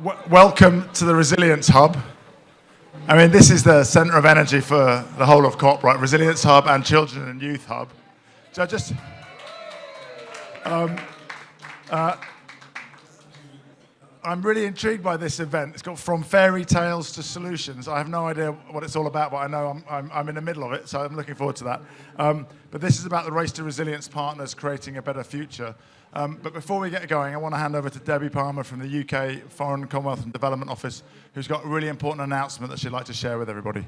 Welcome to the Resilience Hub. I mean, this is the centre of energy for the whole of COP, right? Resilience Hub and Children and Youth Hub. So I'm really intrigued by this event. It's got from fairy tales to solutions. I have no idea what it's all about, but I know I'm in the middle of it, so I'm looking forward to that. But this is about the Race to Resilience partners creating a better future. But before we get going, I want to hand over to Debbie Palmer from the UK Foreign, Commonwealth and Development Office, who's got a really important announcement that she'd like to share with everybody.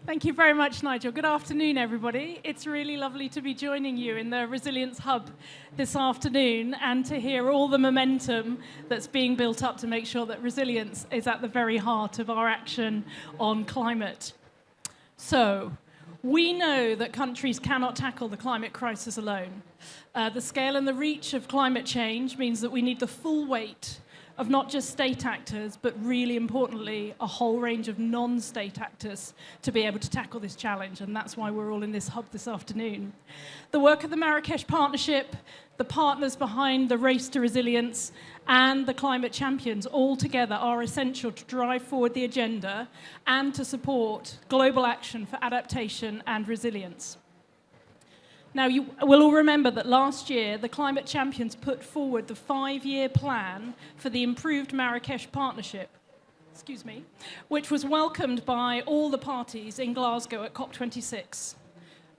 Thank you very much, Nigel. Good afternoon, everybody. It's really lovely to be joining you in the Resilience Hub this afternoon and to hear all the momentum that's being built up to make sure that resilience is at the very heart of our action on climate. So, we know that countries cannot tackle the climate crisis alone. The scale and the reach of climate change means that we need the full weight of not just state actors, but really importantly, a whole range of non-state actors to be able to tackle this challenge, and that's why we're all in this hub this afternoon. The work of the Marrakesh Partnership, the partners behind the Race to Resilience, and the Climate Champions all together are essential to drive forward the agenda and to support global action for adaptation and resilience. Now, you will all remember that last year, the Climate Champions put forward the 5-year plan for the improved Marrakesh Partnership, which was welcomed by all the parties in Glasgow at COP26.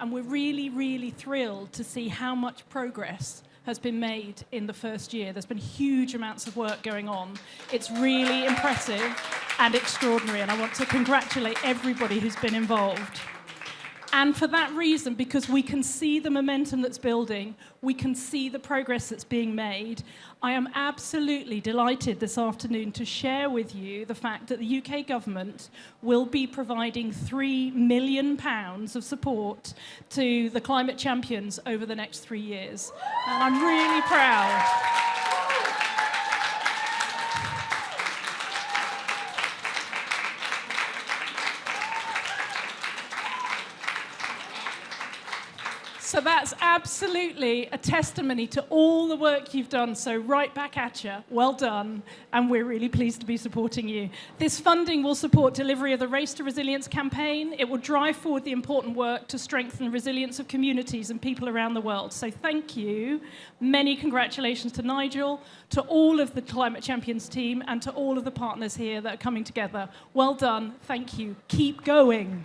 And we're really, really thrilled to see how much progress has been made in the first year. There's been huge amounts of work going on. It's really impressive and extraordinary, and I want to congratulate everybody who's been involved. And for that reason, because we can see the momentum that's building, we can see the progress that's being made, I am absolutely delighted this afternoon to share with you the fact that the UK government will be providing £3 million of support to the Climate Champions over the next 3 years. And I'm really proud. So that's absolutely a testimony to all the work you've done. So right back at you. Well done. And we're really pleased to be supporting you. This funding will support delivery of the Race to Resilience campaign. It will drive forward the important work to strengthen the resilience of communities and people around the world. So thank you. Many congratulations to Nigel, to all of the Climate Champions team, and to all of the partners here that are coming together. Well done. Thank you. Keep going.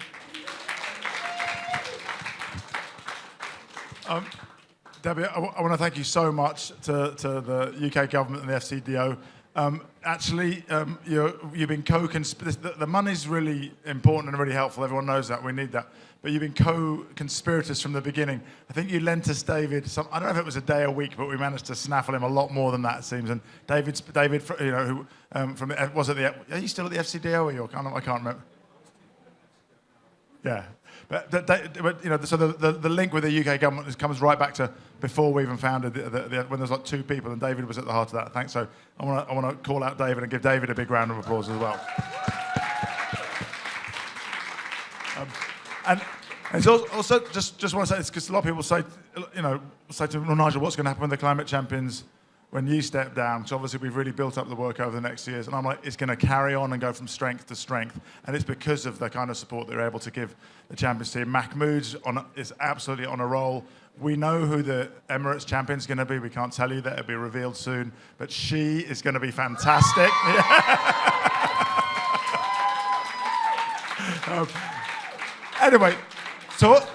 Debbie, I want to thank you so much to the UK government and the FCDO. You've been the money's really important and really helpful. Everyone knows that. We need that. But you've been co-conspirators from the beginning. I think you lent us David I don't know if it was a day a week, but we managed to snaffle him a lot more than that, it seems. And David, you know, who was it are you still at the FCDO or you're? I can't remember. Yeah. But you know, so the link with the UK government comes right back to before we even founded when there's like 2 people, and David was at the heart of that. Thanks. So I want to call out David and give David a big round of applause as well. And it's also just want to say this because a lot of people say to me, Nigel, what's going to happen with the Climate Champions when you step down? So obviously we've really built up the work over the next years, and I'm like, it's going to carry on and go from strength to strength, and it's because of the kind of support that they're able to give the Champions team. Mahmoud is absolutely on a roll. We know who the Emirates champion is going to be. We can't tell you that. It'll be revealed soon, but she is going to be fantastic. Anyway, so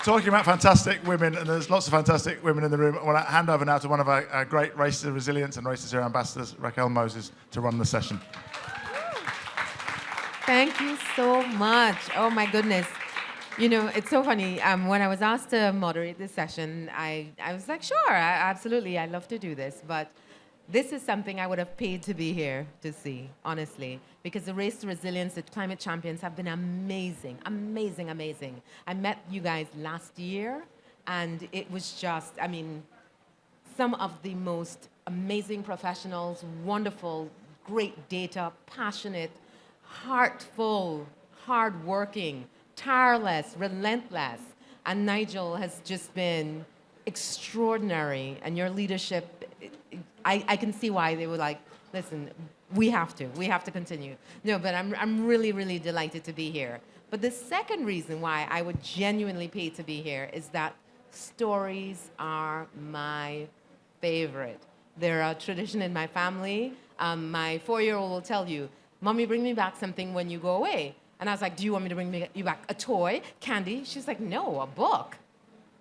talking about fantastic women, and there's lots of fantastic women in the room, I want to hand over now to one of our great Race to Resilience and Race to Zero ambassadors, Raquel Moses, to run the session. Thank you so much. Oh, my goodness. You know, it's so funny. When I was asked to moderate this session, I was like, sure, absolutely, I'd love to do this. But this is something I would have paid to be here to see, honestly, because the Race to Resilience, the Climate Champions have been amazing, amazing, amazing. I met you guys last year, and it was just, I mean, some of the most amazing professionals, wonderful, great data, passionate, heartful, hardworking, tireless, relentless. And Nigel has just been extraordinary, and your leadership, I can see why they were like, listen, we have to continue. No, but I'm really, really delighted to be here. But the second reason why I would genuinely pay to be here is that stories are my favorite. They're a tradition in my family. My 4-year-old will tell you, Mommy, bring me back something when you go away. And I was like, do you want me to bring you back a toy, candy? She's like, no, a book.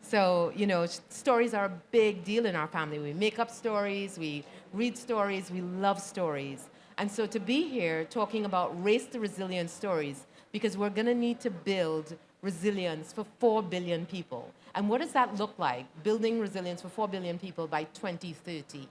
So, you know, stories are a big deal in our family. We make up stories, we read stories, we love stories. And so to be here talking about race to resilience stories, because we're going to need to build resilience for 4 billion people. And what does that look like, building resilience for 4 billion people by 2030?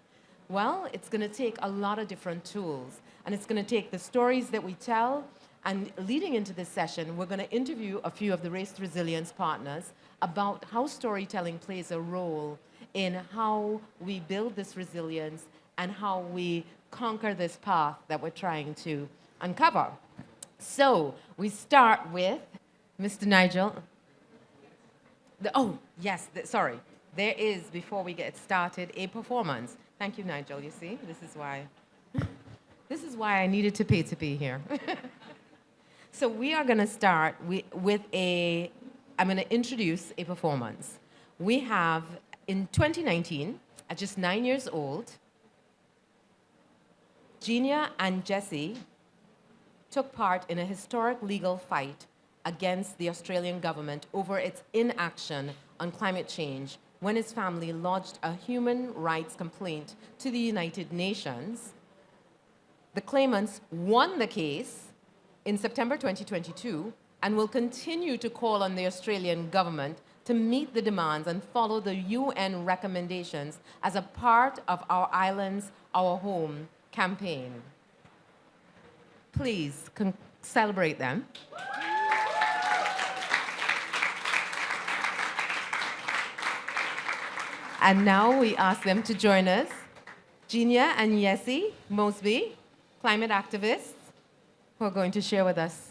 Well, it's going to take a lot of different tools. And it's going to take the stories that we tell. And leading into this session, we're going to interview a few of the Race to Resilience partners about how storytelling plays a role in how we build this resilience and how we conquer this path that we're trying to uncover. So we start with Mr. Nigel. Oh, yes, sorry. There is, before we get started, a performance. Thank you, Nigel. You see, this is why I needed to pay to be here. So we are going to start with I'm going to introduce a performance. We have, in 2019, at just 9 years old, Genia and Jesse took part in a historic legal fight against the Australian government over its inaction on climate change when his family lodged a human rights complaint to the United Nations. The claimants won the case in September 2022 and will continue to call on the Australian government to meet the demands and follow the UN recommendations as a part of Our Islands, Our Home campaign. Please celebrate them. And now we ask them to join us. Genia and Yessie Mosby, climate activists, who are going to share with us.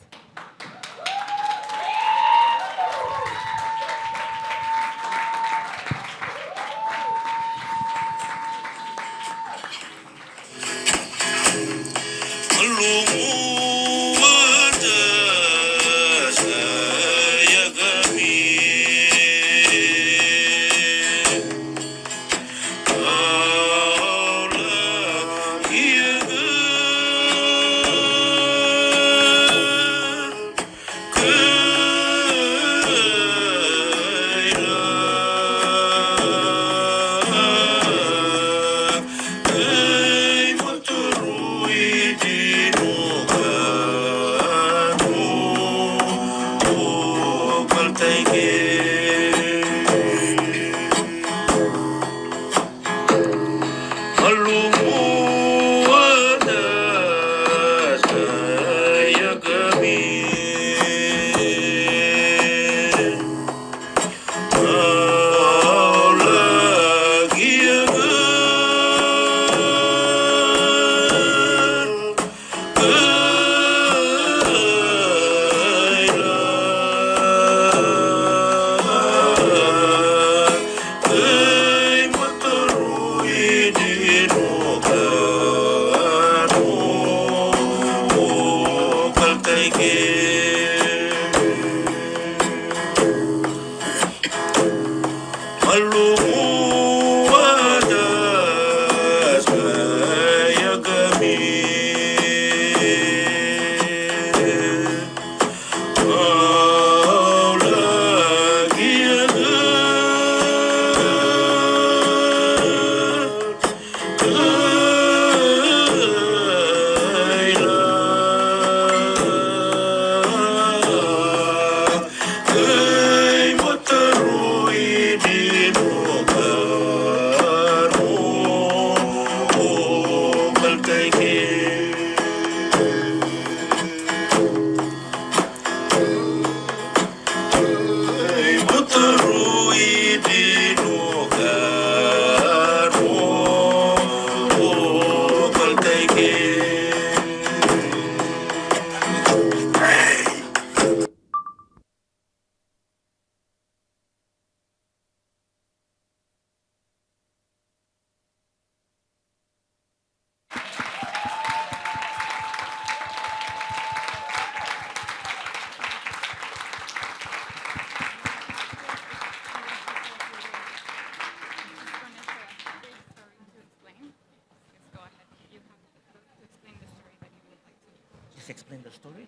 explain the story?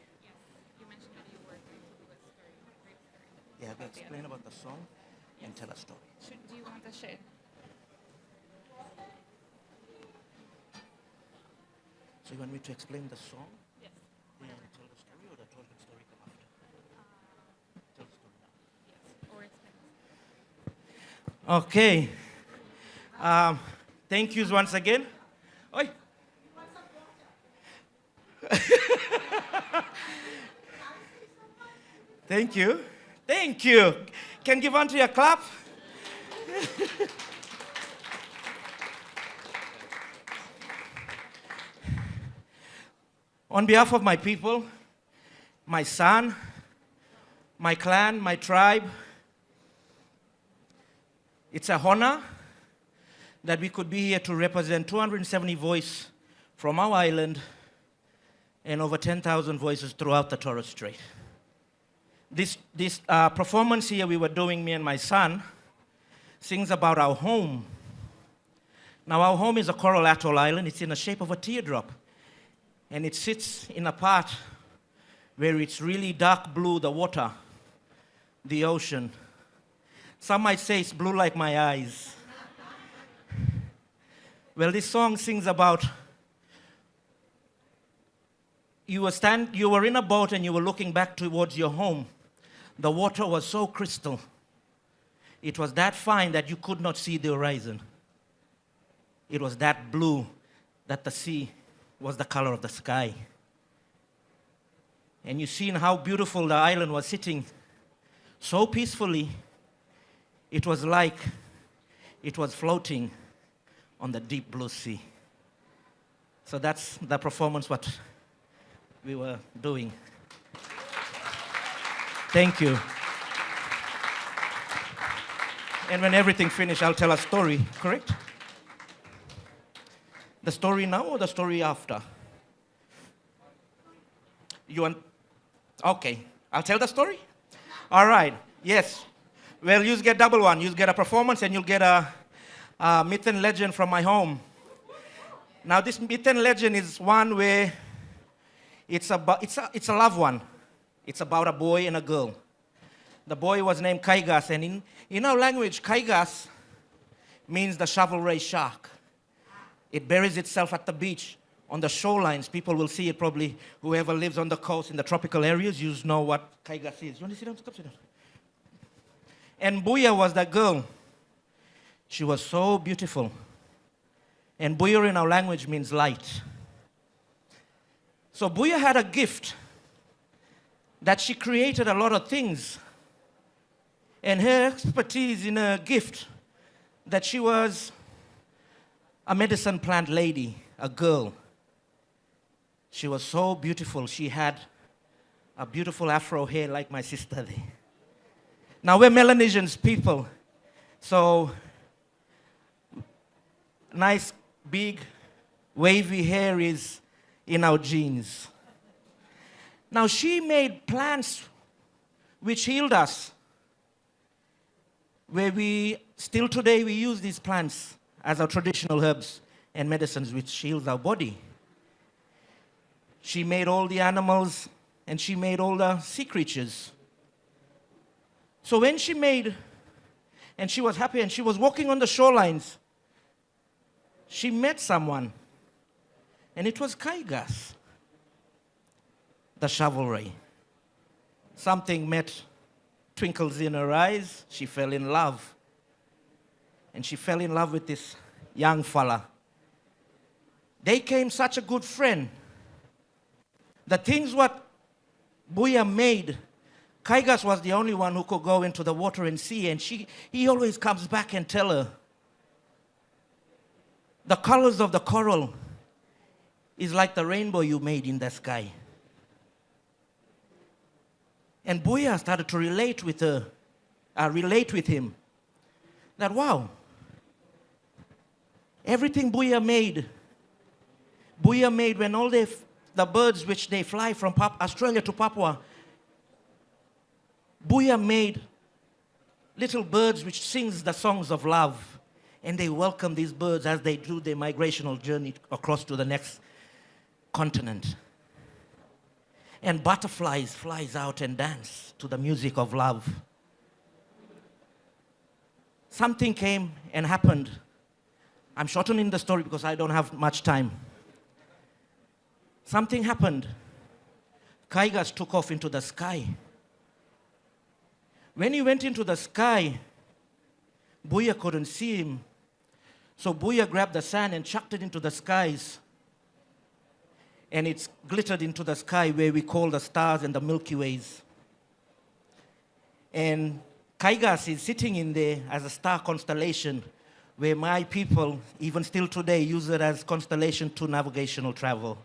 You mentioned that you were going to do a story, a great story. Yeah, we explain about the song and tell a story. Do you want to share? So you want me to explain the song? Yes. Then tell the story, or the story come after? Tell the story now. Yes. Or explain. Okay. Thank yous once again. Oi. Thank you. Thank you. Can give Auntie a clap? On behalf of my people, my son, my clan, my tribe, it's a honor that we could be here to represent 270 voices from our island and over 10,000 voices throughout the Torres Strait. This performance here we were doing, me and my son, sings about our home. Now, our home is a coral atoll island. It's in the shape of a teardrop. And it sits in a part where it's really dark blue, the water, the ocean. Some might say it's blue like my eyes. Well, this song sings about you were in a boat and you were looking back towards your home. The water was so crystal. It was that fine that you could not see the horizon. It was that blue that the sea was the color of the sky. And you seen how beautiful the island was sitting so peacefully. It was like it was floating on the deep blue sea. So that's the performance what we were doing. Thank you. And when everything finished, I'll tell a story, correct? The story now or the story after? You want? Okay, I'll tell the story? All right, yes. Well, you get double one. You get a performance and you'll get a myth and legend from my home. Now, this myth and legend is one where it's a love one. It's about a boy and a girl. The boy was named Kaigas, and in our language, Kaigas means the shovel-raised shark. It buries itself at the beach, on the shorelines. People will see it probably. Whoever lives on the coast in the tropical areas, you know what Kaigas is. You want to sit down? Come sit down. And Buya was that girl. She was so beautiful. And Buya in our language means light. So Buya had a gift that she created a lot of things. And her expertise in her gift, that she was a medicine plant lady, a girl. She was so beautiful. She had a beautiful afro hair like my sister there. Now, we're Melanesians people, so nice, big, wavy hair is in our genes. Now, she made plants which healed us, where still today we use these plants as our traditional herbs and medicines which heals our body. She made all the animals and she made all the sea creatures. So when she made, and she was happy and she was walking on the shorelines, she met someone, and it was Kaigas, the shovel-ray. Something met twinkles in her eyes. She fell in love. And she fell in love with this young fella. They became such a good friend. The things what Buya made, Kaigas was the only one who could go into the water and see, and he always comes back and tell her, the colors of the coral is like the rainbow you made in the sky. And Buya started to relate with him. That, wow, everything Buya made when all the birds which they fly from Australia to Papua, Buya made little birds which sings the songs of love. And they welcome these birds as they do their migrational journey across to the next continent. and butterflies flies out and dance to the music of love. Something came and happened. I'm shortening the story because I don't have much time. Something happened. Kaigas took off into the sky. When he went into the sky, Buya couldn't see him. So Buya grabbed the sand and chucked it into the skies. And it's glittered into the sky where we call the stars and the Milky Ways. And Kaigas is sitting in there as a star constellation where my people, even still today, use it as constellation to navigational travel.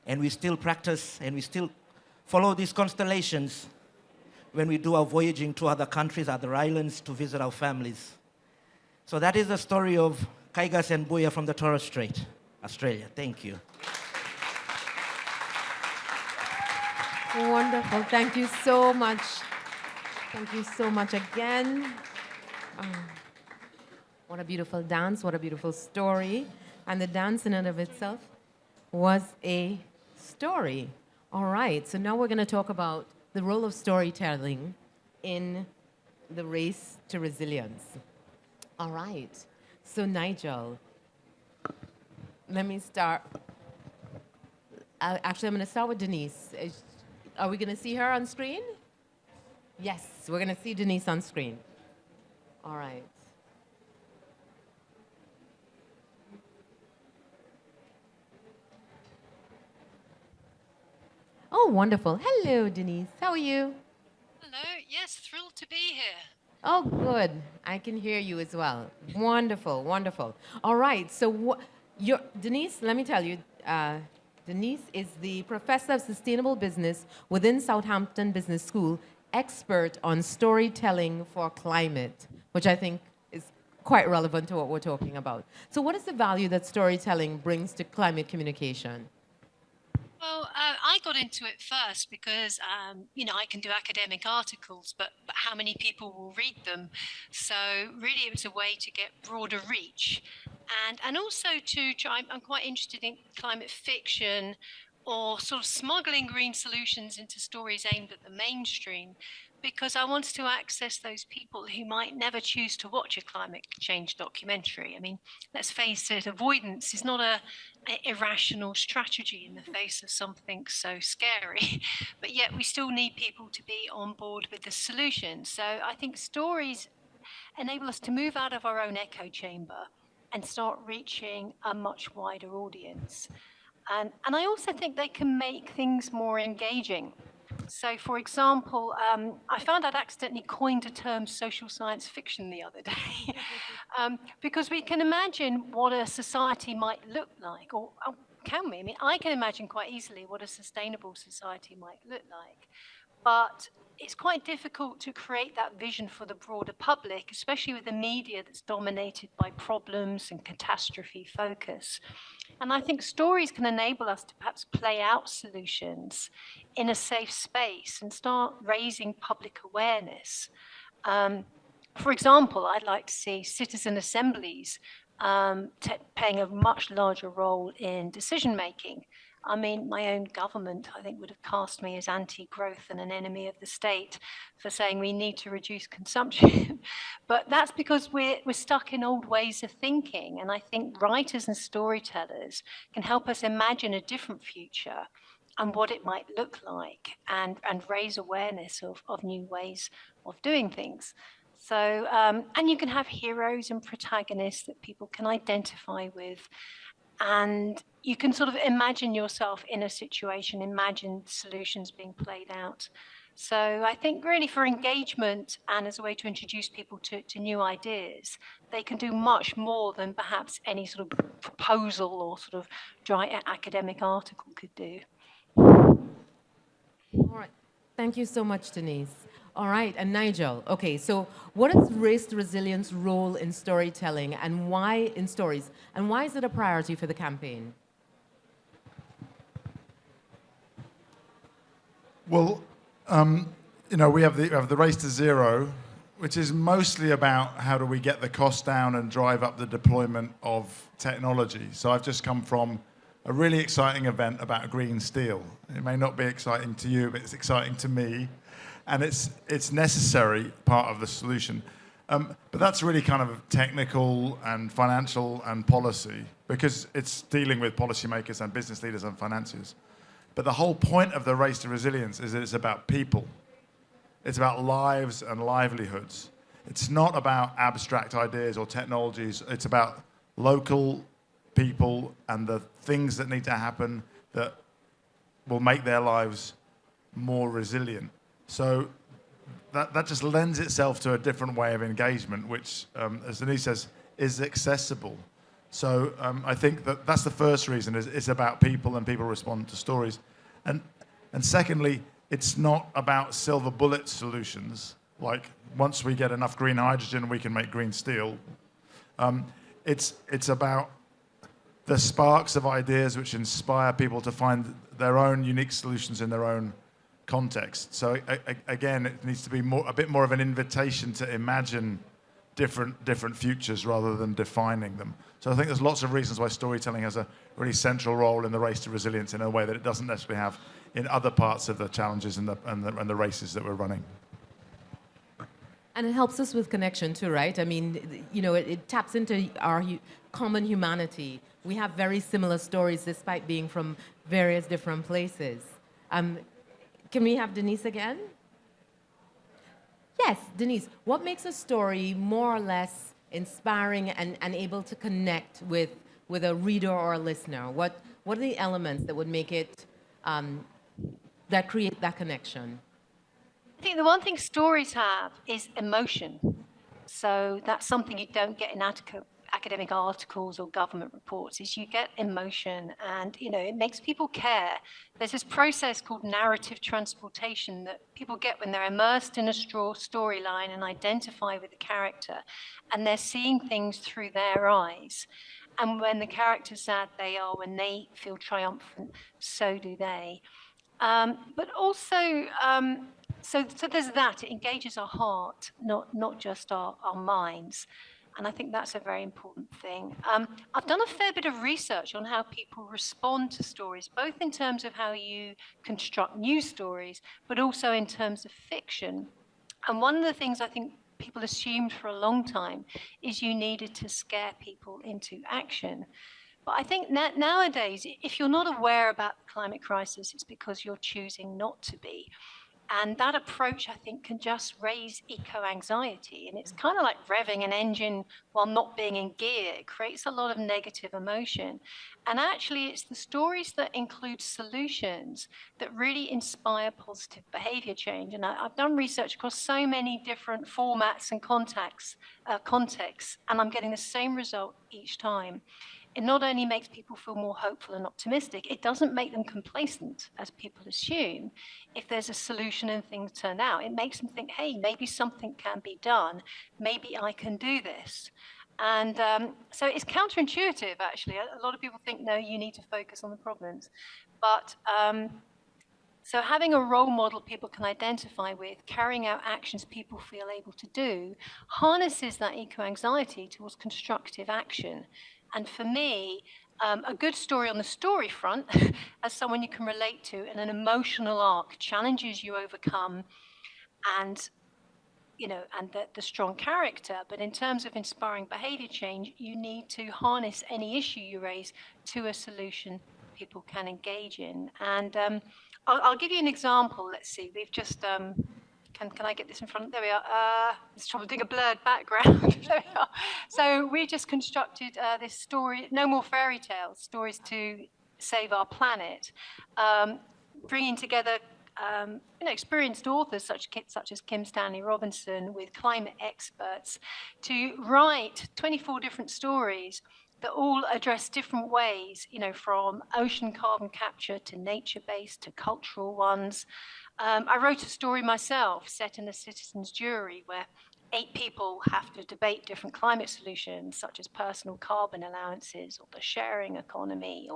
And we still practice and we still follow these constellations when we do our voyaging to other countries, other islands, to visit our families. So that is the story of Kaigas and Buya from the Torres Strait, Australia. Thank you. Wonderful. Thank you so much. Thank you so much again. What a beautiful dance. What a beautiful story. And the dance in and of itself was a story. All right. So now we're going to talk about the role of storytelling in the race to resilience. All right. So Nigel, let me start. Actually, I'm going to start with Denise. Are we going to see her on screen? Yes, we're going to see Denise on screen. All right. Oh, wonderful. Hello, Denise. How are you? Hello. Yes, thrilled to be here. Oh, good. I can hear you as well. Wonderful, wonderful. All right. So, Denise, let me tell you, Denise is the Professor of Sustainable Business within Southampton Business School, expert on storytelling for climate, which I think is quite relevant to what we're talking about. So what is the value that storytelling brings to climate communication? Well, I got into it first because, I can do academic articles, but how many people will read them? So really it was a way to get broader reach. And also to try, I'm quite interested in climate fiction or sort of smuggling green solutions into stories aimed at the mainstream, because I wanted to access those people who might never choose to watch a climate change documentary. I mean, let's face it, avoidance is not an irrational strategy in the face of something so scary, but yet we still need people to be on board with the solution. So I think stories enable us to move out of our own echo chamber and start reaching a much wider audience. And I also think they can make things more engaging. So, for example, I found I'd accidentally coined a term social science fiction the other day, because we can imagine what a society might look like, or can we? I mean, I can imagine quite easily what a sustainable society might look like, but it's quite difficult to create that vision for the broader public, especially with a media that's dominated by problems and catastrophe focus. And I think stories can enable us to perhaps play out solutions in a safe space and start raising public awareness. For example, I'd like to see citizen assemblies playing a much larger role in decision making. I mean, my own government, I think, would have cast me as anti-growth and an enemy of the state for saying we need to reduce consumption. But that's because we're stuck in old ways of thinking. And I think writers and storytellers can help us imagine a different future and what it might look like, and raise awareness of new ways of doing things. So, and you can have heroes and protagonists that people can identify with. And you can sort of imagine yourself in a situation, imagine solutions being played out. So I think really for engagement and as a way to introduce people to new ideas, they can do much more than perhaps any sort of proposal or sort of dry academic article could do. All right. Thank you so much, Denise. All right, and Nigel. Okay, so what is race to resilience role in storytelling and why in stories? And why is it a priority for the campaign? Well, we have the Race to Zero, which is mostly about how do we get the cost down and drive up the deployment of technology. So I've just come from a really exciting event about green steel. It may not be exciting to you, but it's exciting to me. And it's necessary part of the solution. But that's really kind of technical and financial and policy, because it's dealing with policymakers and business leaders and financiers. But the whole point of the Race to Resilience is that it's about people. It's about lives and livelihoods. It's not about abstract ideas or technologies. It's about local people and the things that need to happen that will make their lives more resilient. So that just lends itself to a different way of engagement, which, as Denise says, is accessible. So I think that's the first reason, is it's about people and people respond to stories. And secondly, it's not about silver bullet solutions, like once we get enough green hydrogen, we can make green steel. It's about the sparks of ideas which inspire people to find their own unique solutions in their own context. So again, it needs to be a bit more of an invitation to imagine different futures rather than defining them. So I think there's lots of reasons why storytelling has a really central role in the Race to Resilience in a way that it doesn't necessarily have in other parts of the challenges and the races that we're running. And it helps us with connection too, right? I mean, you know, it taps into our common humanity. We have very similar stories despite being from various different places. Can we have Denise again? Yes, Denise, what makes a story more or less inspiring and able to connect with a reader or a listener? What are the elements that would make it, that create that connection? I think the one thing stories have is emotion. So that's something you don't get in academic articles or government reports, is you get emotion, and it makes people care. There's this process called narrative transportation that people get when they're immersed in a storyline and identify with the character, and they're seeing things through their eyes. And when the character's sad, they are. When they feel triumphant, so do they. But also, so there's that. It engages our heart, not just our minds. And I think that's a very important thing. I've done a fair bit of research on how people respond to stories, both in terms of how you construct new stories, but also in terms of fiction. And one of the things I think people assumed for a long time is you needed to scare people into action. But I think nowadays, if you're not aware about the climate crisis, it's because you're choosing not to be. And that approach, I think, can just raise eco-anxiety. And it's kind of like revving an engine while not being in gear. It creates a lot of negative emotion. And actually, it's the stories that include solutions that really inspire positive behavior change. And I've done research across so many different formats and contexts, and I'm getting the same result each time. It not only makes people feel more hopeful and optimistic, it doesn't make them complacent, as people assume. If there's a solution and things turn out, it makes them think, hey, maybe something can be done. Maybe I can do this. And so it's counterintuitive, actually. A lot of people think, no, you need to focus on the problems. But so having a role model people can identify with, carrying out actions people feel able to do, harnesses that eco-anxiety towards constructive action. And for me, a good story on the story front, as someone you can relate to, and an emotional arc challenges you overcome, and the strong character. But in terms of inspiring behavior change, you need to harness any issue you raise to a solution people can engage in. And I'll give you an example. Let's see. We've just Can I get this in front? There we are. It's trouble doing a blurred background. There we are. So we just constructed this story, No More Fairy Tales, stories to save our planet, bringing together experienced authors such as Kim Stanley Robinson with climate experts to write 24 different stories that all address different ways, from ocean carbon capture to nature-based to cultural ones. I wrote a story myself set in a citizen's jury where 8 people have to debate different climate solutions, such as personal carbon allowances or the sharing economy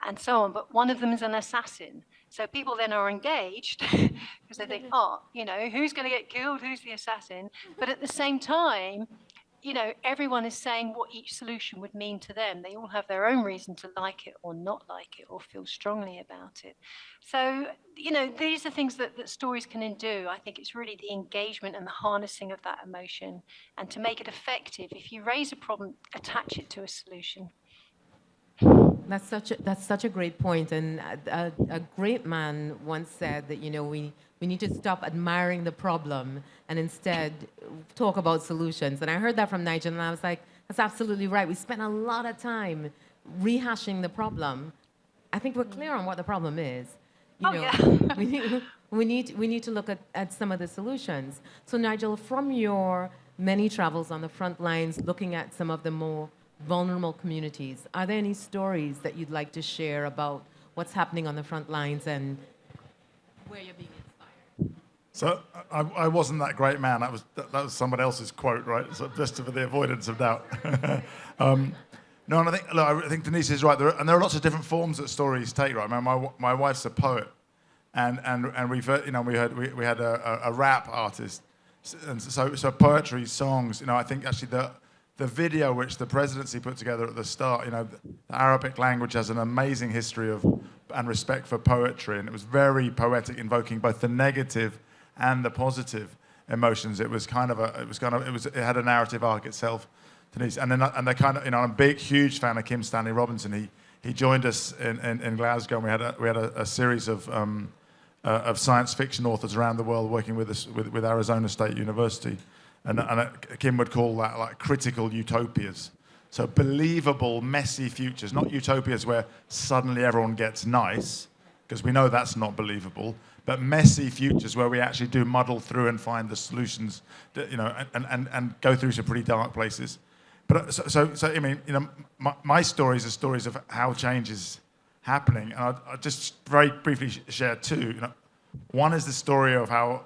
and so on. But one of them is an assassin. So people then are engaged because they think, who's going to get killed? Who's the assassin? But at the same time, everyone is saying what each solution would mean to them. They all have their own reason to like it or not like it or feel strongly about it. So, these are things that stories can do. I think it's really the engagement and the harnessing of that emotion, and to make it effective. If you raise a problem, attach it to a solution. That's such a great point. And a great man once said that, we need to stop admiring the problem and instead talk about solutions. And I heard that from Nigel, and I was like, that's absolutely right. We spend a lot of time rehashing the problem. I think we're clear on what the problem is. Yeah. we need to look at some of the solutions. So Nigel, from your many travels on the front lines, looking at some of the more vulnerable communities, are there any stories that you'd like to share about what's happening on the front lines and where you're being inspired? So I wasn't that great man. That was someone else's quote, right? So just for the avoidance of doubt. No, and I think Denise is right. There are lots of different forms that stories take, right? My wife's a poet, and we had a rap artist, and so poetry, songs. I think actually the video which the presidency put together at the start, the Arabic language has an amazing history of and respect for poetry, and it was very poetic, invoking both the negative and the positive emotions. It had a narrative arc itself, Denise. And they kind of, I'm a huge fan of Kim Stanley Robinson. He joined us in Glasgow, and we had a series of science fiction authors around the world working with us with Arizona State University. And Kim would call that like critical utopias. So believable, messy futures, not utopias where suddenly everyone gets nice, because we know that's not believable, but messy futures where we actually do muddle through and find the solutions, and go through some pretty dark places. But my stories are stories of how change is happening. And I'll just very briefly share two. One is the story of how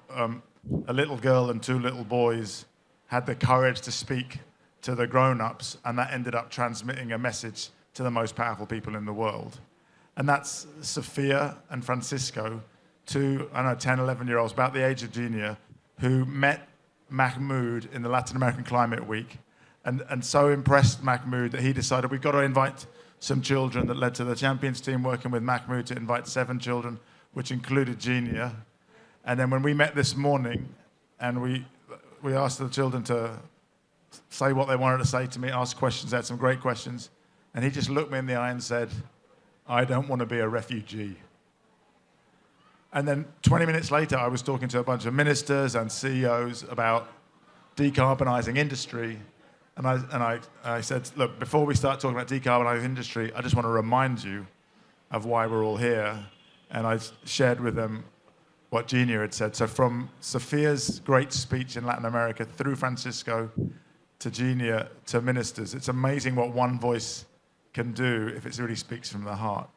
a little girl and two little boys had the courage to speak to the grown-ups, and that ended up transmitting a message to the most powerful people in the world. And that's Sophia and Francisco, two, 10, 11-year-olds, about the age of Genia, who met Mahmoud in the Latin American Climate Week, and so impressed Mahmoud that he decided we've got to invite some children, that led to the Champions team working with Mahmoud to invite 7 children, which included Genia. And then when we met this morning, and we asked the children to say what they wanted to say to me, ask questions. They had some great questions. And he just looked me in the eye and said, I don't want to be a refugee. And then 20 minutes later, I was talking to a bunch of ministers and CEOs about decarbonising industry. And I said, look, before we start talking about decarbonising industry, I just want to remind you of why we're all here. And I shared with them what Genia had said. So from Sophia's great speech in Latin America, through Francisco, to Genia, to ministers, it's amazing what one voice can do if it really speaks from the heart.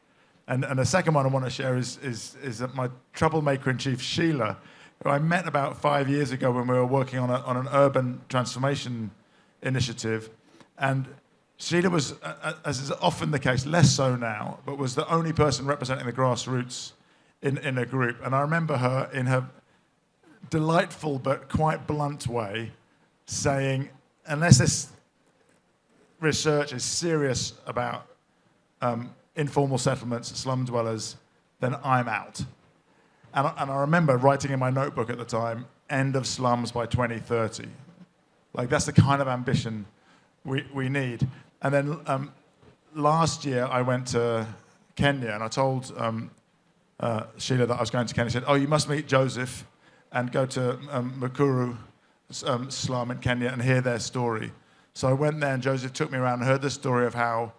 And the second one I want to share is my troublemaker-in-chief, Sheila, who I met about 5 years ago when we were working on an urban transformation initiative. And Sheila was, as is often the case, less so now, but was the only person representing the grassroots in a group. And I remember her in her delightful but quite blunt way saying, unless this research is serious about informal settlements, slum dwellers, then I'm out. And I remember writing in my notebook at the time, end of slums by 2030. Like, that's the kind of ambition we need. And then last year I went to Kenya, and I told Sheila that I was going to Kenya. She said, oh, you must meet Joseph and go to Mukuru slum in Kenya and hear their story. So I went there, and Joseph took me around and heard the story of how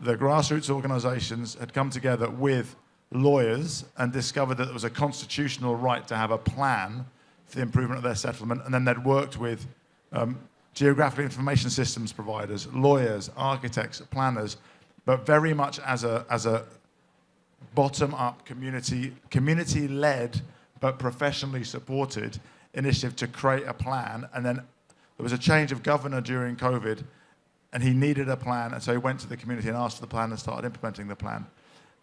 the grassroots organizations had come together with lawyers and discovered that there was a constitutional right to have a plan for the improvement of their settlement. And then they'd worked with geographic information systems providers, lawyers, architects, planners, but very much as a bottom-up community-led but professionally supported initiative to create a plan. And then there was a change of governor during COVID, and he needed a plan, and so he went to the community and asked for the plan and started implementing the plan.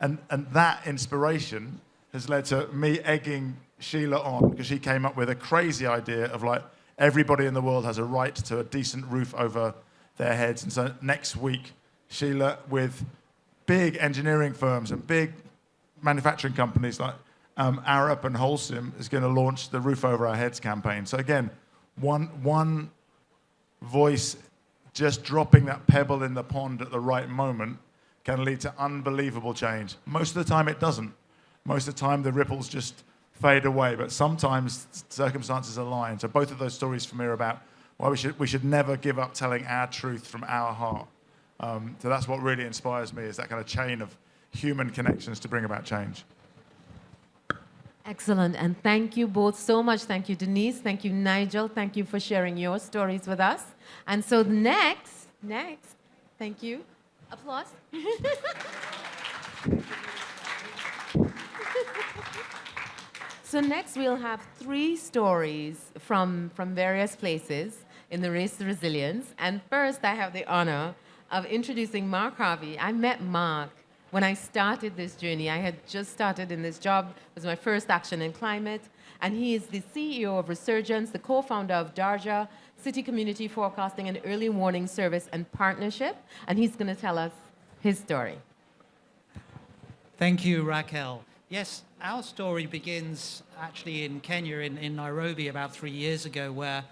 And that inspiration has led to me egging Sheila on, because she came up with a crazy idea of, like, everybody in the world has a right to a decent roof over their heads. And so next week, Sheila, with big engineering firms and big manufacturing companies like Arup and Holcim, is going to launch the Roof Over Our Heads campaign. So again, one voice just dropping that pebble in the pond at the right moment can lead to unbelievable change. Most of the time it doesn't. Most of the time the ripples just fade away, but sometimes circumstances align. So both of those stories for me are about why we should never give up telling our truth from our heart. So that's what really inspires me, is that kind of chain of human connections to bring about change. Excellent, and thank you both so much. Thank you, Denise. Thank you, Nigel. Thank you for sharing your stories with us. And so next, thank you. Applause. So next we'll have 3 stories from various places in the Race to Resilience. And first I have the honor of introducing Mark Harvey. I met Mark when I started this journey. I had just started in this job. It was my first Action in Climate. And he is the CEO of Resurgence, the co-founder of Darja, City Community Forecasting and Early Warning Service and Partnership. And he's going to tell us his story. Thank you, Raquel. Yes, our story begins actually in Kenya, in Nairobi, about 3 years ago, where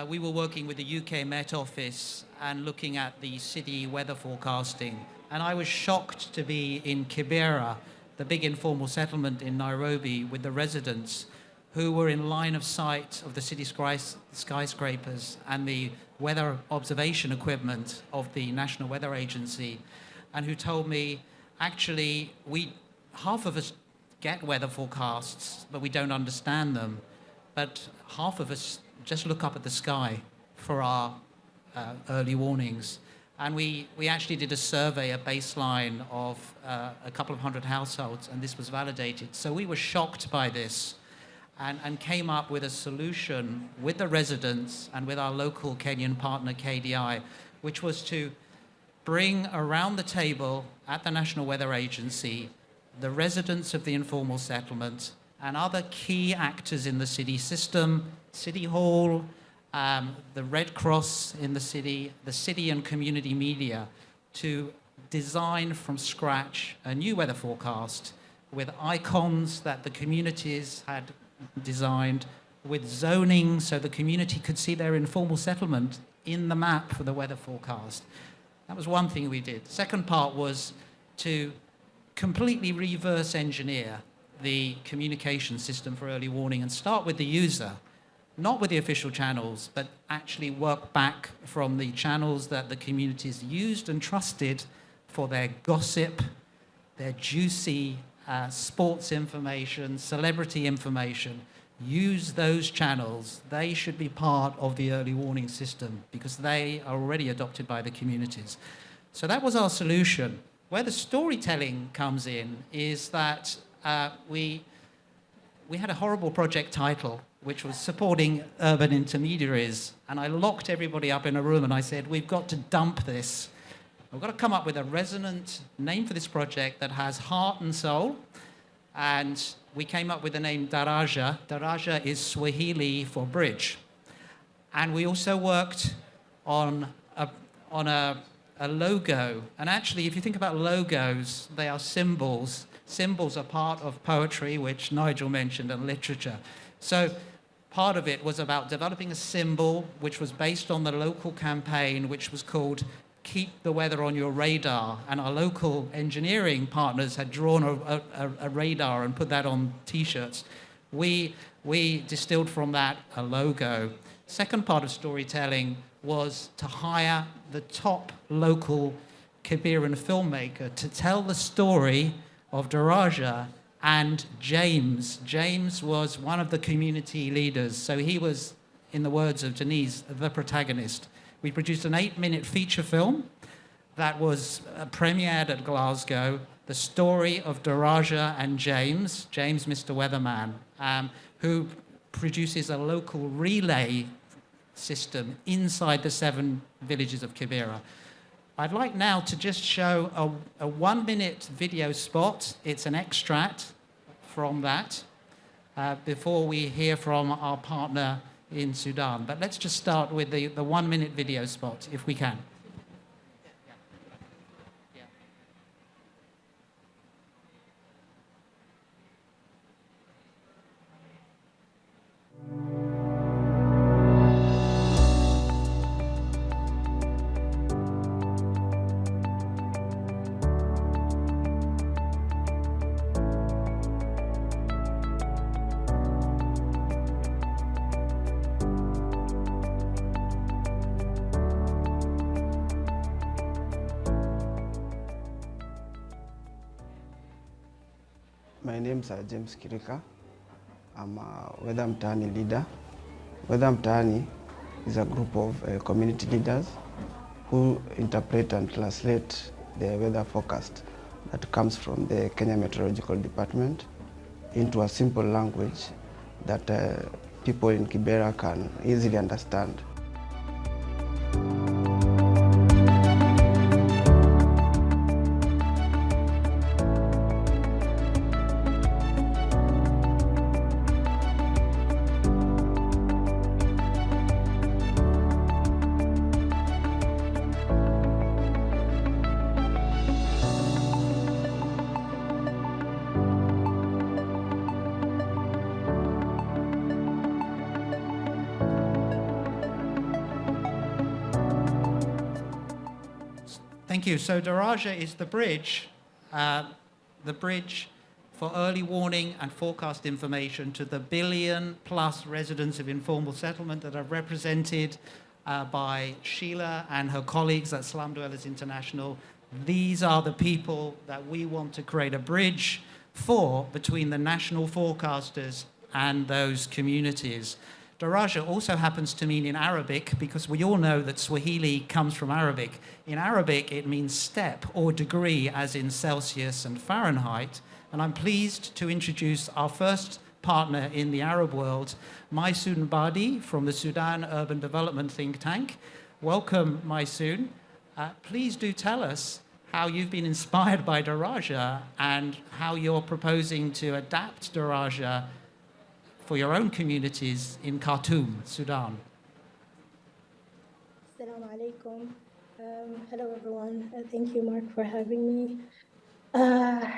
we were working with the UK Met Office and looking at the city weather forecasting. And I was shocked to be in Kibera, the big informal settlement in Nairobi, with the residents who were in line of sight of the city skyscrapers and the weather observation equipment of the National Weather Agency, and who told me, actually, half of us get weather forecasts, but we don't understand them. But half of us just look up at the sky for our early warnings. And we actually did a survey, a baseline of a couple of hundred households, and this was validated. So we were shocked by this and came up with a solution with the residents and with our local Kenyan partner, KDI, which was to bring around the table at the National Weather Agency the residents of the informal settlement and other key actors in the city system, City Hall, the Red Cross in the city and community media, to design from scratch a new weather forecast with icons that the communities had designed, with zoning so the community could see their informal settlement in the map for the weather forecast. That was one thing we did. The second part was to completely reverse engineer the communication system for early warning and start with the user, not with the official channels, but actually work back from the channels that the communities used and trusted for their gossip, their juicy sports information, celebrity information. Use those channels. They should be part of the early warning system because they are already adopted by the communities. So that was our solution. Where the storytelling comes in is that we had a horrible project title, which was supporting urban intermediaries. And I locked everybody up in a room and I said, we've got to dump this. We've got to come up with a resonant name for this project that has heart and soul. And we came up with the name Daraja. Daraja is Swahili for bridge. And we also worked on a logo. And actually, if you think about logos, they are symbols. Symbols are part of poetry, which Nigel mentioned, and literature. So part of it was about developing a symbol which was based on the local campaign, which was called Keep the Weather on Your Radar. And our local engineering partners had drawn a radar and put that on T-shirts. We distilled from that a logo. Second part of storytelling was to hire the top local Kiberan filmmaker to tell the story of Daraja and James. James was one of the community leaders, so he was, in the words of Denise, the protagonist. We produced an 8-minute feature film that was premiered at Glasgow, the story of Daraja and James, Mr. Weatherman, who produces a local relay system inside the 7 villages of Kibera. I'd like now to just show a 1-minute video spot. It's an extract from that before we hear from our partner in Sudan. But let's just start with the 1 minute video spot, if we can. My name is James Kirika. I'm a Weather Mtaani leader. Weather Mtaani is a group of community leaders who interpret and translate the weather forecast that comes from the Kenya Meteorological Department into a simple language that people in Kibera can easily understand. Thank you. So Daraja is the bridge for early warning and forecast information to the billion-plus residents of informal settlement that are represented by Sheila and her colleagues at Slum Dwellers International. These are the people that we want to create a bridge for between the national forecasters and those communities. Daraja also happens to mean in Arabic, because we all know that Swahili comes from Arabic. In Arabic, it means step or degree, as in Celsius and Fahrenheit. And I'm pleased to introduce our first partner in the Arab world, Maysoon Badi from the Sudan Urban Development Think Tank. Welcome, Maysoon. Please do tell us how you've been inspired by Daraja and how you're proposing to adapt Daraja for your own communities in Khartoum, Sudan. Assalamu alaikum. Hello, everyone. Thank you, Mark, for having me. The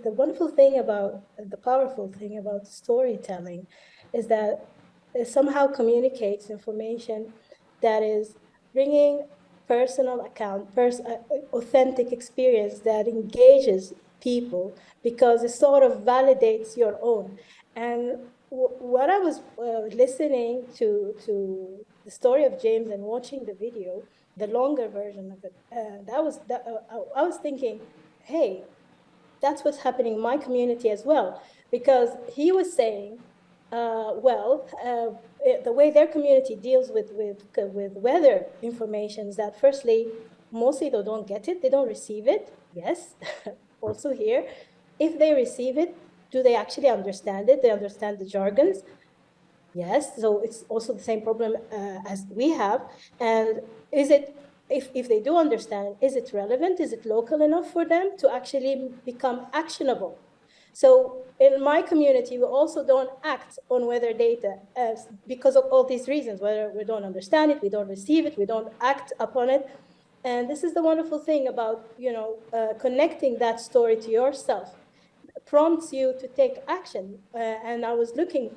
wonderful thing about, the powerful thing about storytelling is that it somehow communicates information that is bringing personal account, authentic experience that engages people, because it sort of validates your own. And what I was listening to the story of James and watching the video, the longer version of it, I was thinking, hey, that's what's happening in my community as well, because he was saying, the way their community deals with weather information is that firstly, mostly they don't get it, they don't receive it. Yes, also here, if they receive it, do they actually understand it? They understand the jargons? Yes, so it's also the same problem as we have. And is it, if they do understand, is it relevant? Is it local enough for them to actually become actionable? So in my community, we also don't act on weather data because of all these reasons, whether we don't understand it, we don't receive it, we don't act upon it. And this is the wonderful thing about, connecting that story to yourself. It prompts you to take action. And I was looking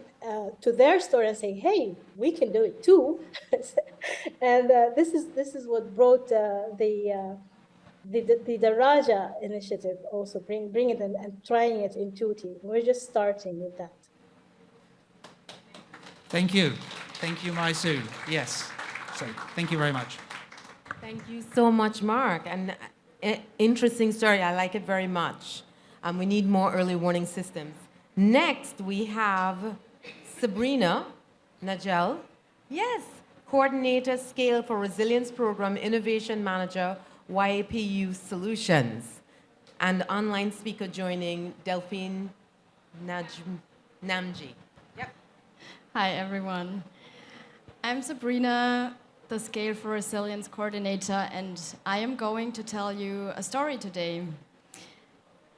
to their story and saying, hey, we can do it too. And this is what brought the Daraja initiative, also bring it and trying it in Tuti. We're just starting with that. Thank you. Thank you, Maysoon. Yes. So thank you very much. Thank you so much, Mark. And interesting story. I like it very much. We need more early warning systems. Next, we have Sabrina Najel. Yes, Coordinator Scale for Resilience Program, Innovation Manager, YAPU Solutions. And online speaker joining, Delphine Namji. Yep. Hi, everyone. I'm Sabrina, the Scale for Resilience Coordinator, and I am going to tell you a story today.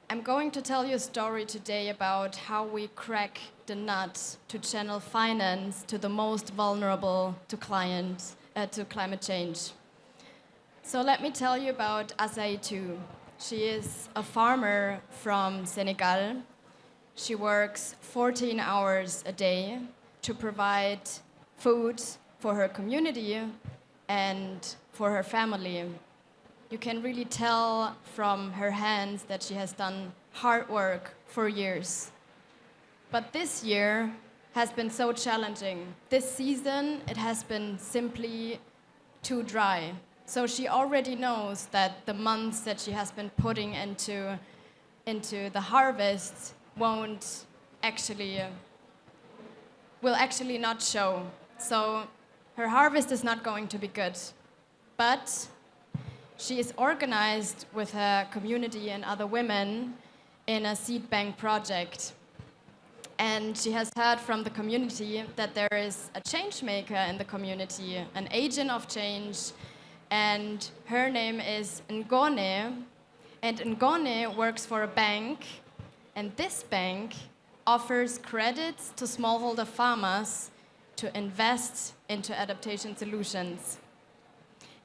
I'm going to tell you a story today about how we crack the nut to channel finance to the most vulnerable to climate change. So let me tell you about Azaitou. She is a farmer from Senegal. She works 14 hours a day to provide food for her community and for her family. You can really tell from her hands that she has done hard work for years. But this year has been so challenging. This season, it has been simply too dry. So she already knows that the months that she has been putting into the harvest will actually not show. So her harvest is not going to be good. But she is organized with her community and other women in a seed bank project. And she has heard from the community that there is a change maker in the community, an agent of change, and her name is Ngone. And Ngone works for a bank, and this bank offers credits to smallholder farmers to invest into adaptation solutions.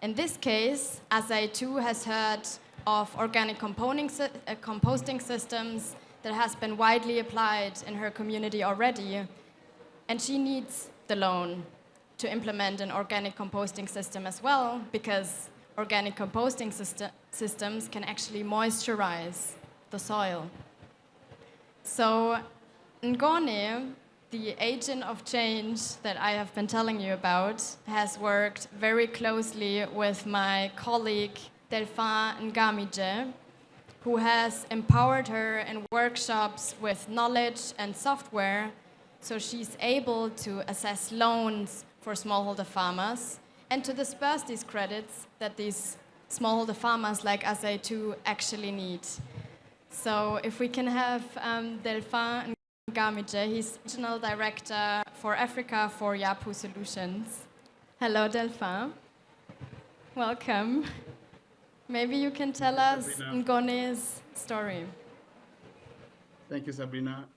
In this case, Azaitou has heard of organic composting systems that has been widely applied in her community already, and she needs the loan to implement an organic composting system as well, because organic composting systems can actually moisturize the soil. So Ngone, the agent of change that I have been telling you about, has worked very closely with my colleague Delphin Ngamije, who has empowered her in workshops with knowledge and software, so she's able to assess loans for smallholder farmers and to disperse these credits that these smallholder farmers like Azaitou actually need. So if we can have Delphin Ngamije, he's Regional Director for Africa for Yapu Solutions. Hello, Delphin. Welcome. Maybe you can tell us Ngone's story. Thank you, Sabrina.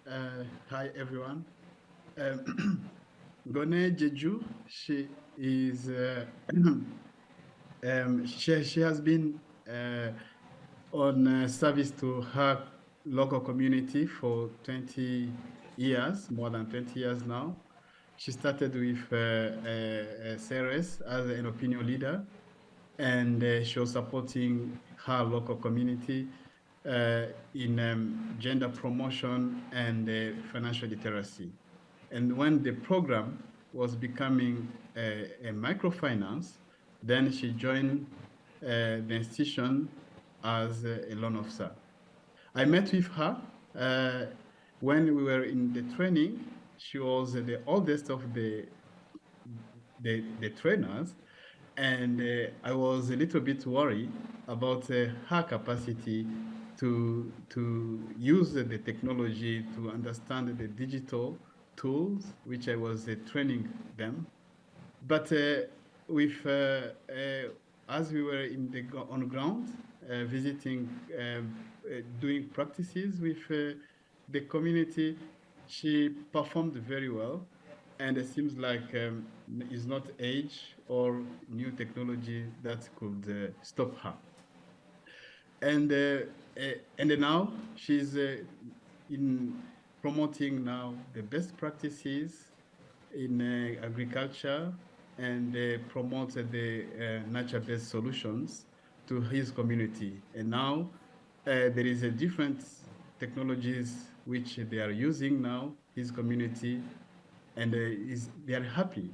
Hi, everyone. Ngone Jeju, she is she has been on service to her local community for 20 years, more than 20 years now. She started with CRS as an opinion leader, and she was supporting her local community in gender promotion and financial literacy. And when the program was becoming a microfinance, then she joined the institution as a loan officer. I met with her when we were in the training. She was the oldest of the trainers, and I was a little bit worried about her capacity to use the technology to understand the digital tools, which I was training them. But with as we were on ground, visiting, doing practices with the community, she performed very well, and it seems like it's not age or new technology that could stop her. And now she's in promoting now the best practices in agriculture, and promote the nature-based solutions to his community. And now there is a different technologies which they are using now, his community, and they are happy.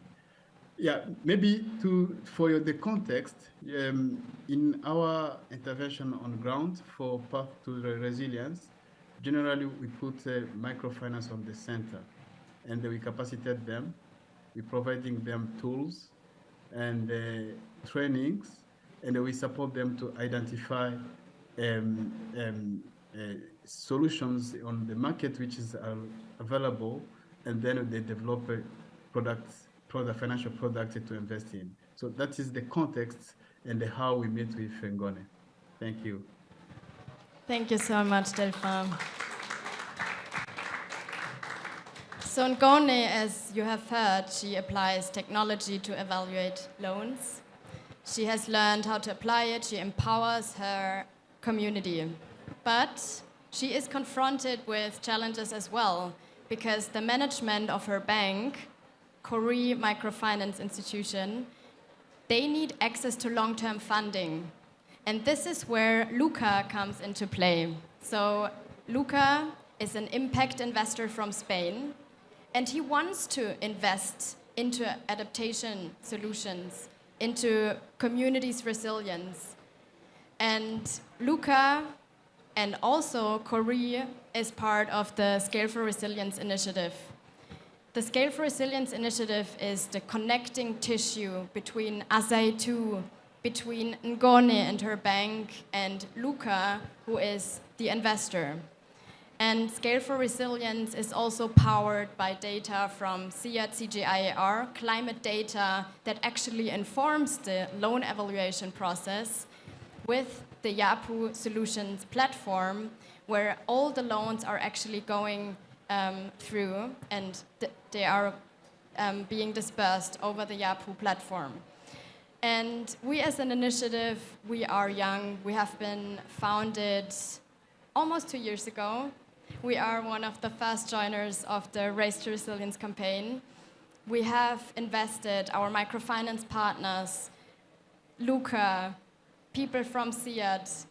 Yeah, maybe for the context, in our intervention on ground for Path to Resilience, generally we put microfinance on the center, and we capacitate them. We're providing them tools and trainings, and we support them to identify solutions on the market which is available, and then they develop financial products to invest in. So that is the context and how we meet with Ngone. Thank you. Thank you so much, Delphin. So Ngone, as you have heard, she applies technology to evaluate loans. She has learned how to apply it. She empowers her community. But she is confronted with challenges as well, because the management of her bank, Korea Microfinance Institution, they need access to long-term funding. And this is where Luca comes into play. So Luca is an impact investor from Spain, and he wants to invest into adaptation solutions, into communities' resilience. And Luca and also Korea is part of the Scale for Resilience initiative. The Scale for Resilience initiative is the connecting tissue between Azaitu, between Ngone and her bank, and Luca, who is the investor. And Scale for Resilience is also powered by data from SEAT CGIAR, climate data that actually informs the loan evaluation process, with the Yapu Solutions platform, where all the loans are actually going through, and they are being dispersed over the Yapu platform. And we as an initiative, we are young. We have been founded almost 2 years ago. We are one of the first joiners of the Race to Resilience campaign. We have invested our microfinance partners, Luca, people from SEAT,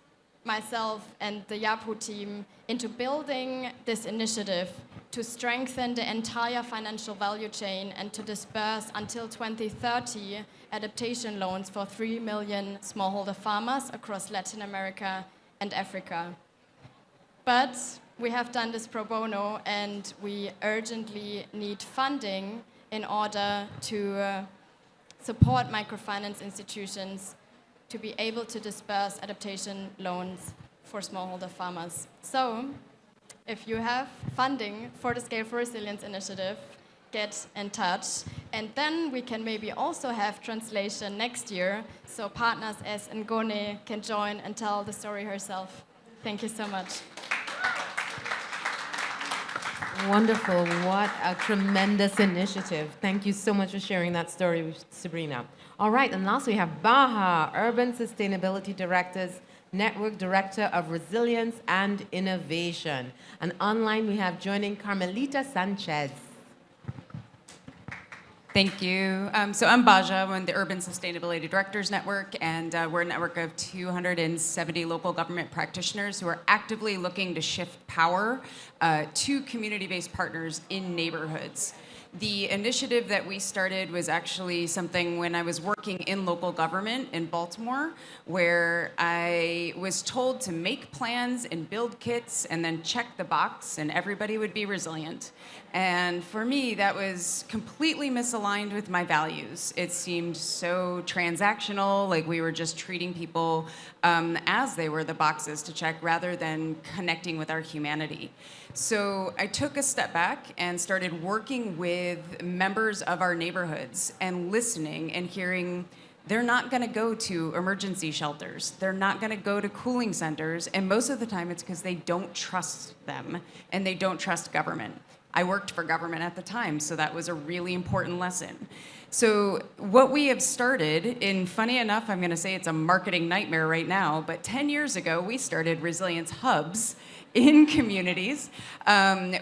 myself and the Yapu team, into building this initiative to strengthen the entire financial value chain and to disperse until 2030 adaptation loans for 3 million smallholder farmers across Latin America and Africa. But we have done this pro bono, and we urgently need funding in order to support microfinance institutions to be able to disperse adaptation loans for smallholder farmers. So, if you have funding for the Scale for Resilience initiative, get in touch. And then we can maybe also have translation next year, so partners as Ngone can join and tell the story herself. Thank you so much. Wonderful. What a tremendous initiative. Thank you so much for sharing that story with Sabrina. All right, and last we have Baha, Urban Sustainability Directors, Network Director of Resilience and Innovation. And online we have joining Carmelita Sanchez. Thank you. So I'm Baja, I'm the Urban Sustainability Directors Network, and we're a network of 270 local government practitioners who are actively looking to shift power to community-based partners in neighborhoods. The initiative that we started was actually something when I was working in local government in Baltimore, where I was told to make plans and build kits and then check the box and everybody would be resilient. And for me, that was completely misaligned with my values. It seemed so transactional, like we were just treating people as they were the boxes to check rather than connecting with our humanity. So I took a step back and started working with members of our neighborhoods and listening and hearing they're not going to go to emergency shelters. They're not going to go to cooling centers. And most of the time it's because they don't trust them and they don't trust government. I worked for government at the time, so that was a really important lesson. So what we have started, and funny enough, I'm going to say it's a marketing nightmare right now, but 10 years ago, we started Resilience Hubs in communities,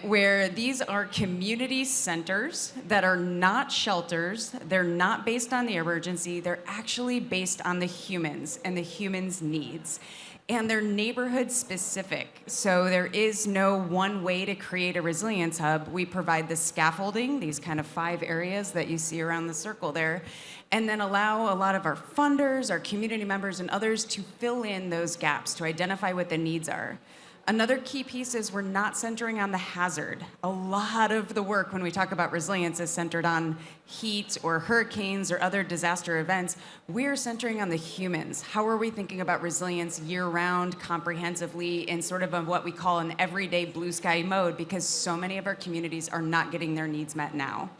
where these are community centers that are not shelters. They're not based on the emergency. They're actually based on the humans and the humans' needs. And they're neighborhood specific. So there is no one way to create a resilience hub. We provide the scaffolding, these kind of 5 areas that you see around the circle there, and then allow a lot of our funders, our community members, and others to fill in those gaps, to identify what the needs are. Another key piece is we're not centering on the hazard. A lot of the work when we talk about resilience is centered on heat or hurricanes or other disaster events. We're centering on the humans. How are we thinking about resilience year-round, comprehensively, in sort of what we call an everyday blue sky mode, because so many of our communities are not getting their needs met now.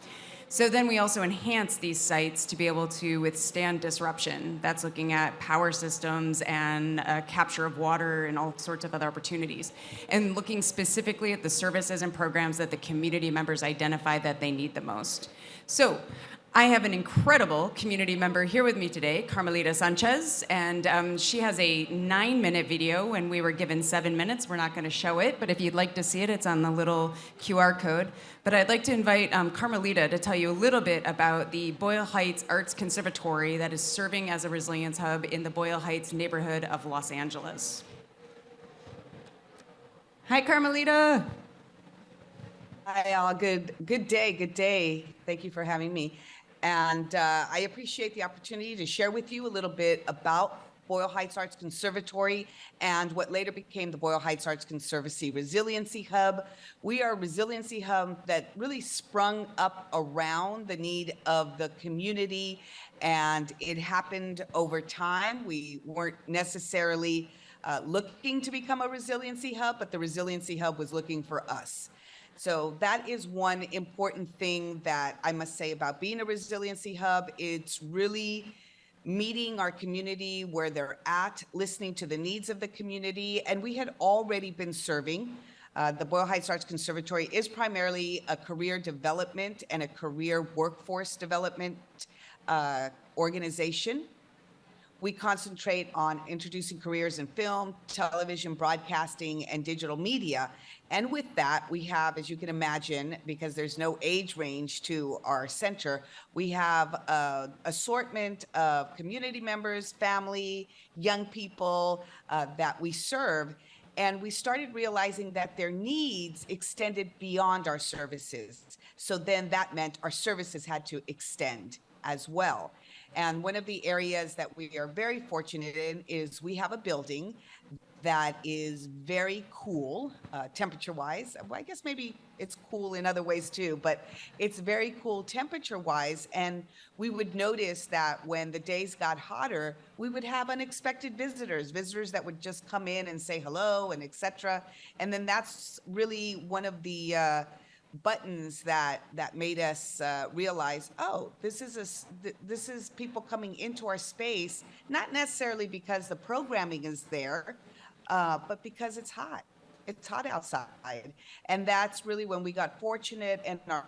So then we also enhance these sites to be able to withstand disruption. That's looking at power systems and capture of water and all sorts of other opportunities. And looking specifically at the services and programs that the community members identify that they need the most. So I have an incredible community member here with me today, Carmelita Sanchez, and she has a 9-minute video, and we were given 7 minutes. We're not going to show it, but if you'd like to see it, it's on the little QR code. But I'd like to invite Carmelita to tell you a little bit about the Boyle Heights Arts Conservatory that is serving as a resilience hub in the Boyle Heights neighborhood of Los Angeles. Hi, Carmelita. Hi, all. Good day. Thank you for having me. And I appreciate the opportunity to share with you a little bit about Boyle Heights Arts Conservatory and what later became the Boyle Heights Arts Conservancy Resiliency Hub. We are a resiliency hub that really sprung up around the need of the community, and it happened over time. We weren't necessarily looking to become a resiliency hub, but the resiliency hub was looking for us. So that is one important thing that I must say about being a resiliency hub. It's really meeting our community where they're at, listening to the needs of the community. And we had already been serving. The Boyle Heights Arts Conservatory is primarily a career development and a career workforce development organization. We concentrate on introducing careers in film, television, broadcasting, and digital media. And with that, we have, as you can imagine, because there's no age range to our center, we have an assortment of community members, family, young people that we serve. And we started realizing that their needs extended beyond our services. So then that meant our services had to extend as well. And one of the areas that we are very fortunate in is we have a building that is very cool, temperature-wise. Well, I guess maybe it's cool in other ways too, but it's very cool temperature-wise. And we would notice that when the days got hotter, we would have unexpected visitors that would just come in and say hello and et cetera. And then that's really one of the buttons that made us realize, oh, this is people coming into our space, not necessarily because the programming is there, but because it's hot. It's hot outside. And that's really when we got fortunate and our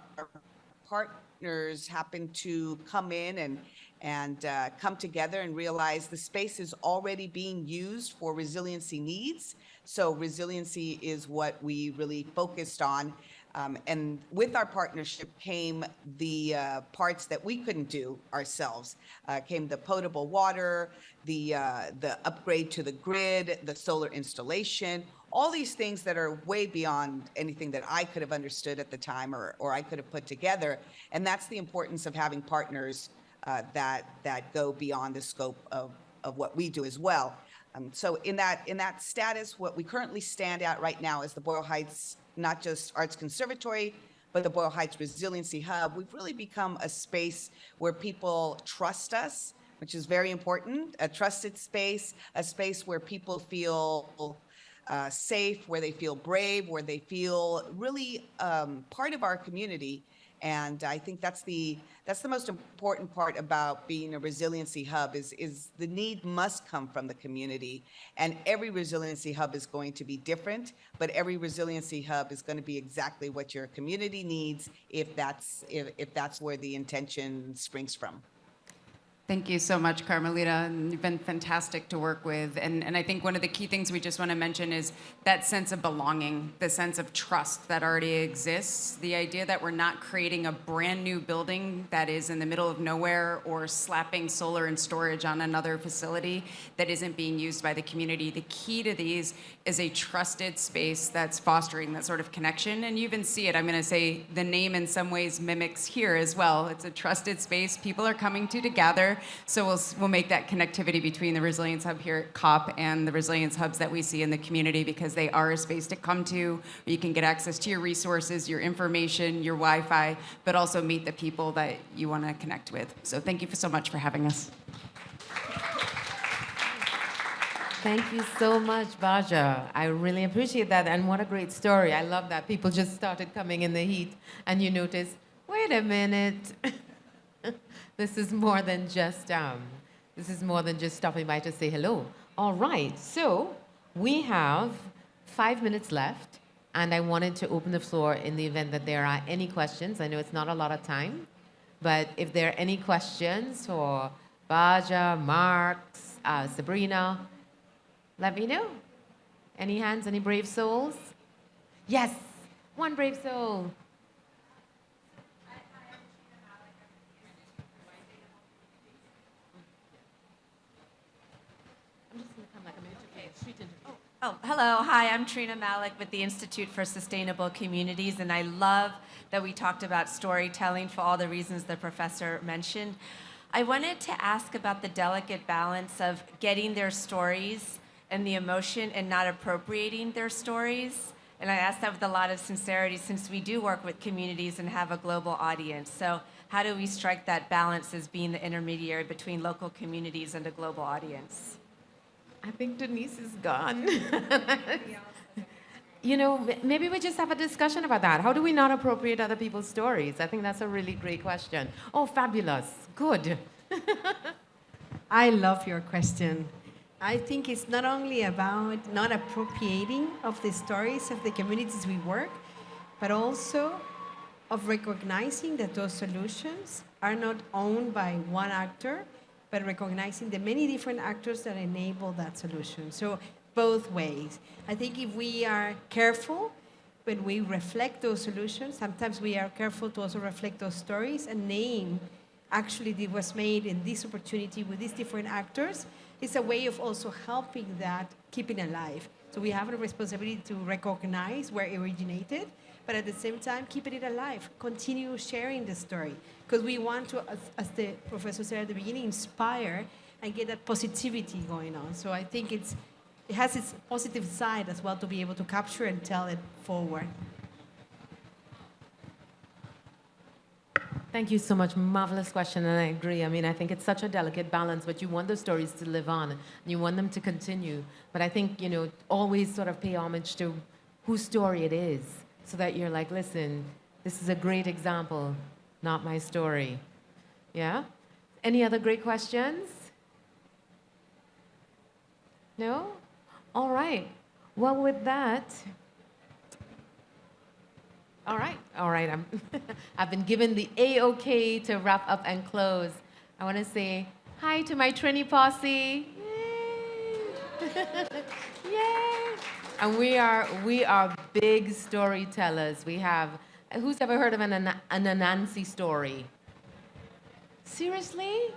partners happened to come in and come together and realize the space is already being used for resiliency needs. So resiliency is what we really focused on. And with our partnership came the parts that we couldn't do ourselves. Came the potable water, the upgrade to the grid, the solar installation, all these things that are way beyond anything that I could have understood at the time or I could have put together. And that's the importance of having partners that go beyond the scope of what we do as well. So in that status, what we currently stand at right now is the Boyle Heights, not just Arts Conservatory, but the Boyle Heights Resiliency Hub. We've really become a space where people trust us, which is very important, a trusted space, a space where people feel safe, where they feel brave, where they feel really part of our community. And I think that's the most important part about being a resiliency hub is the need must come from the community. And every resiliency hub is going to be different, but every resiliency hub is going to be exactly what your community needs if that's where the intention springs from. Thank you so much, Carmelita. You've been fantastic to work with. And I think one of the key things we just want to mention is that sense of belonging, the sense of trust that already exists, the idea that we're not creating a brand new building that is in the middle of nowhere or slapping solar and storage on another facility that isn't being used by the community. The key to these is a trusted space that's fostering that sort of connection. And you even see it. I'm going to say the name in some ways mimics here as well. It's a trusted space. People are coming to gather. So we'll make that connectivity between the Resilience Hub here at COP and the Resilience Hubs that we see in the community, because they are a space to come to where you can get access to your resources, your information, your Wi-Fi, but also meet the people that you want to connect with. So thank you so much for having us. Thank you so much, Baja. I really appreciate that, and what a great story. I love that. People just started coming in the heat, and you notice, Wait a minute. This is more than just stopping by to say hello. All right, so we have 5 minutes left, and I wanted to open the floor in the event that there are any questions. I know it's not a lot of time, but if there are any questions for Baja, Marks, Sabrina, let me know. Any hands, any brave souls? Yes, one brave soul. Oh, hello. Hi, I'm Trina Malik with the Institute for Sustainable Communities, and I love that we talked about storytelling for all the reasons the professor mentioned. I wanted to ask about the delicate balance of getting their stories and the emotion and not appropriating their stories. And I ask that with a lot of sincerity since we do work with communities and have a global audience. So how do we strike that balance as being the intermediary between local communities and a global audience? I think Denise is gone. You know, maybe we just have a discussion about that. How do we not appropriate other people's stories? I think that's a really great question. Oh, fabulous. Good. I love your question. I think it's not only about not appropriating of the stories of the communities we work, but also of recognizing that those solutions are not owned by one actor, but recognizing the many different actors that enable that solution. So both ways. I think if we are careful when we reflect those solutions, sometimes we are careful to also reflect those stories and name actually it was made in this opportunity with these different actors. It's a way of also helping that keeping alive. So we have a responsibility to recognize where it originated, but at the same time, keeping it alive, continue sharing the story. Because we want to, as the professor said at the beginning, inspire and get that positivity going on. So I think it has its positive side as well to be able to capture and tell it forward. Thank you so much. Marvelous question, and I agree. I mean, I think it's such a delicate balance, but you want the stories to live on, and you want them to continue. But I think, you know, always sort of pay homage to whose story it is, so that you're like, listen, this is a great example, not my story. Yeah? Any other great questions? No? All right. Well, with that, all right. I've been given the A-OK to wrap up and close. I want to say hi to my Trini posse. Yay! Yay! And we are big storytellers. We have, who's ever heard of an Anansi story? Seriously?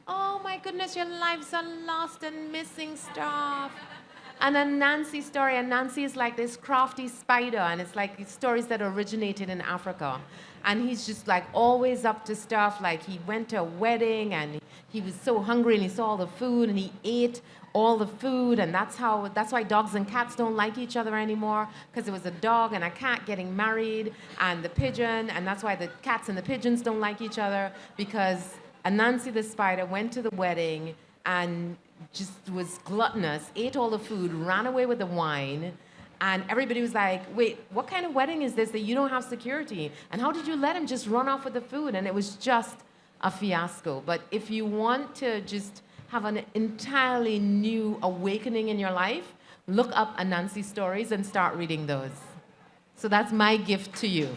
Oh my goodness, your lives are lost and missing stuff. And a Nancy story, and Nancy is like this crafty spider, and it's like stories that originated in Africa. And he's just like always up to stuff, like he went to a wedding and he was so hungry and he saw all the food and he ate all the food, and that's why dogs and cats don't like each other anymore, because it was a dog and a cat getting married and the pigeon, and that's why the cats and the pigeons don't like each other, because Anansi the spider went to the wedding and just was gluttonous, ate all the food, ran away with the wine, and everybody was like, wait, what kind of wedding is this that you don't have security? And how did you let him just run off with the food? And it was just a fiasco. But if you want to just have an entirely new awakening in your life, look up Anansi stories and start reading those. So that's my gift to you.